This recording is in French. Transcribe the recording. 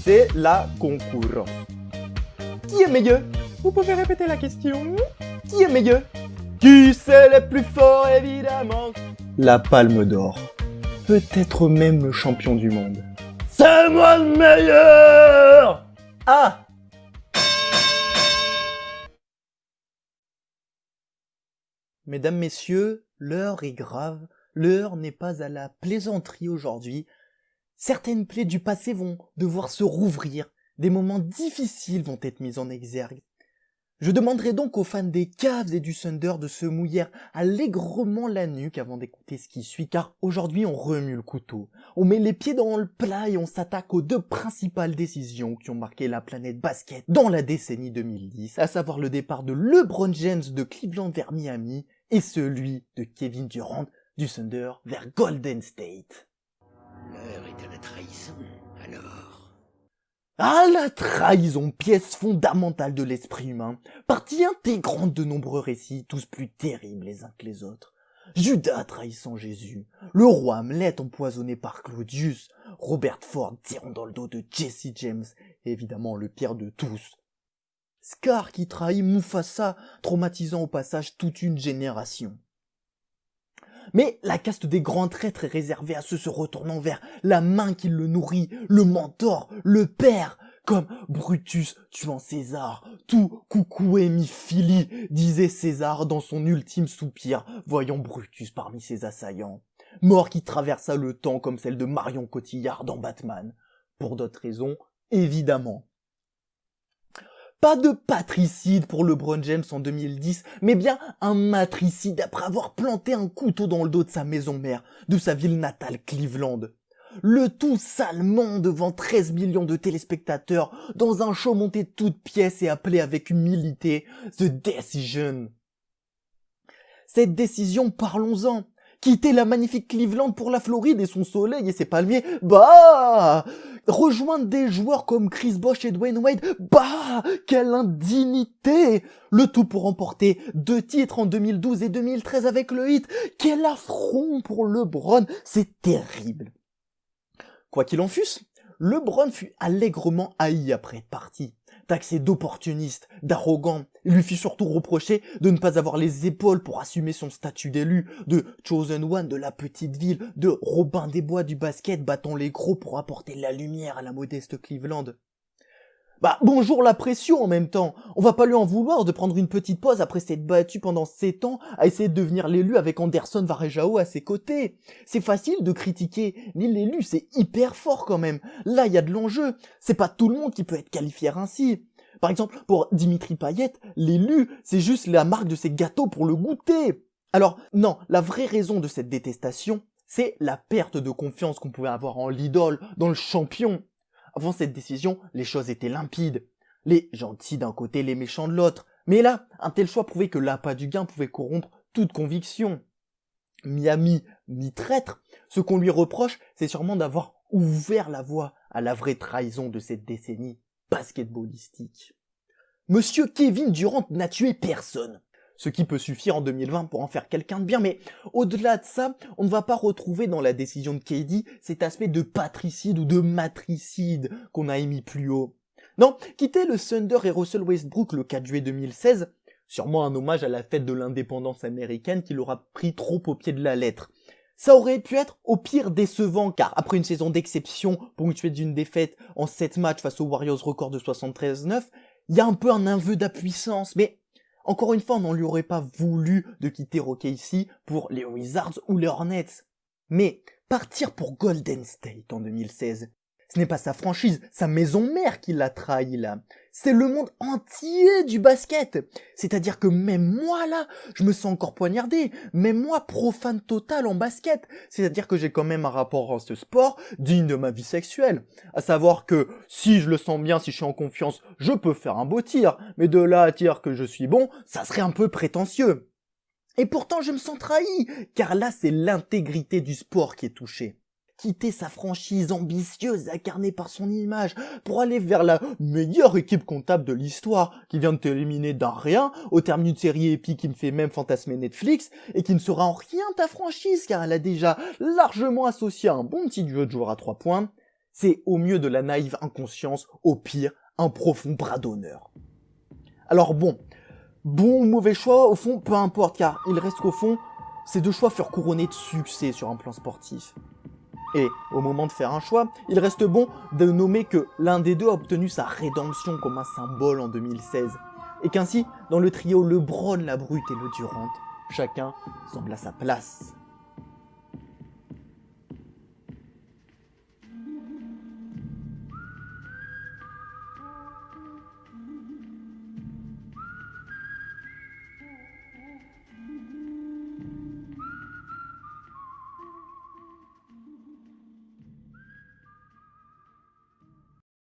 c'est la concurrence. Qui est meilleur? Vous pouvez répéter la question? Qui est meilleur? Qui c'est le plus fort, évidemment? La Palme d'Or. Peut-être même le champion du monde. C'est moi le meilleur! Ah! Mesdames, messieurs, l'heure est grave. L'heure n'est pas à la plaisanterie aujourd'hui. Certaines plaies du passé vont devoir se rouvrir. Des moments difficiles vont être mis en exergue. Je demanderai donc aux fans des Cavs et du Thunder de se mouiller allègrement la nuque avant d'écouter ce qui suit, car aujourd'hui on remue le couteau. On met les pieds dans le plat et on s'attaque aux deux principales décisions qui ont marqué la planète basket dans la décennie 2010, à savoir le départ de LeBron James de Cleveland vers Miami et celui de Kevin Durant du Thunder vers Golden State. L'heure est à la trahison, alors. Ah, la trahison, pièce fondamentale de l'esprit humain, partie intégrante de nombreux récits, tous plus terribles les uns que les autres. Judas trahissant Jésus, le roi Hamlet empoisonné par Claudius, Robert Ford tirant dans le dos de Jesse James, et évidemment le pire de tous, Scar qui trahit Mufasa, traumatisant au passage toute une génération. Mais la caste des grands traîtres est réservée à ceux se retournant vers la main qui le nourrit, le mentor, le père, comme Brutus tuant César, tout coucoué mi fili, disait César dans son ultime soupir, voyant Brutus parmi ses assaillants. Mort qui traversa le temps comme celle de Marion Cotillard dans Batman. Pour d'autres raisons, évidemment. Pas de patricide pour LeBron James en 2010, mais bien un matricide après avoir planté un couteau dans le dos de sa maison mère, de sa ville natale Cleveland. Le tout salement devant 13 millions de téléspectateurs dans un show monté de toutes pièces et appelé avec humilité The Decision. Cette décision, parlons-en. Quitter la magnifique Cleveland pour la Floride et son soleil et ses palmiers, bah! Rejoindre des joueurs comme Chris Bosh et Dwayne Wade, bah! Quelle indignité! Le tout pour remporter 2 titres en 2012 et 2013 avec le Heat. Quel affront pour LeBron, c'est terrible. Quoi qu'il en fût, LeBron fut allègrement haï après être parti. Taxé d'opportuniste, d'arrogant, il lui fit surtout reprocher de ne pas avoir les épaules pour assumer son statut d'élu, de chosen one de la petite ville, de Robin des Bois du basket battant les gros pour apporter la lumière à la modeste Cleveland. Bah, bonjour la pression en même temps. On va pas lui en vouloir de prendre une petite pause après s'être battu pendant 7 ans à essayer de devenir l'élu avec Anderson Varejao à ses côtés. C'est facile de critiquer, mais l'élu c'est hyper fort quand même. Là, il y a de l'enjeu. C'est pas tout le monde qui peut être qualifié ainsi. Par exemple, pour Dimitri Payet, l'élu, c'est juste la marque de ses gâteaux pour le goûter. Alors, non, la vraie raison de cette détestation, c'est la perte de confiance qu'on pouvait avoir en l'idole, dans le champion. Avant cette décision, les choses étaient limpides. Les gentils d'un côté, les méchants de l'autre. Mais là, un tel choix prouvait que l'appât du gain pouvait corrompre toute conviction. Miami, mi-traître, ce qu'on lui reproche, c'est sûrement d'avoir ouvert la voie à la vraie trahison de cette décennie basketballistique. Monsieur Kevin Durant n'a tué personne. Ce qui peut suffire en 2020 pour en faire quelqu'un de bien, mais au-delà de ça, on ne va pas retrouver dans la décision de KD cet aspect de patricide ou de matricide qu'on a émis plus haut. Non, quitter le Thunder et Russell Westbrook le 4 juillet 2016, sûrement un hommage à la fête de l'indépendance américaine qui l'aura pris trop au pied de la lettre. Ça aurait pu être au pire décevant, car après une saison d'exception ponctuée d'une défaite en 7 matchs face aux Warriors record de 73-9, il y a un peu un aveu d'impuissance, mais encore une fois, on n'en lui aurait pas voulu de quitter OKC pour les Wizards ou les Hornets. Mais partir pour Golden State en 2016, ce n'est pas sa franchise, sa maison mère qui l'a trahi là. C'est le monde entier du basket. C'est-à-dire que même moi là, je me sens encore poignardé. Même moi, profane total en basket. C'est-à-dire que j'ai quand même un rapport à ce sport digne de ma vie sexuelle. À savoir que si je le sens bien, si je suis en confiance, je peux faire un beau tir. Mais de là à dire que je suis bon, ça serait un peu prétentieux. Et pourtant je me sens trahi, car là c'est l'intégrité du sport qui est touchée. Quitter sa franchise ambitieuse incarnée par son image pour aller vers la meilleure équipe comptable de l'histoire qui vient de t'éliminer d'un rien au terme d'une série épique qui me fait même fantasmer Netflix et qui ne sera en rien ta franchise car elle a déjà largement associé un bon petit duo de joueurs à 3 points, C'est au mieux de la naïve inconscience, au pire, un profond bras d'honneur. Alors bon ou mauvais choix, au fond, peu importe, car il reste qu'au fond, ces deux choix furent couronnés de succès sur un plan sportif. Et, au moment de faire un choix, il reste bon de nommer que l'un des deux a obtenu sa rédemption comme un symbole en 2016, et qu'ainsi, dans le trio LeBron, la Brute et le Durant, chacun semble à sa place.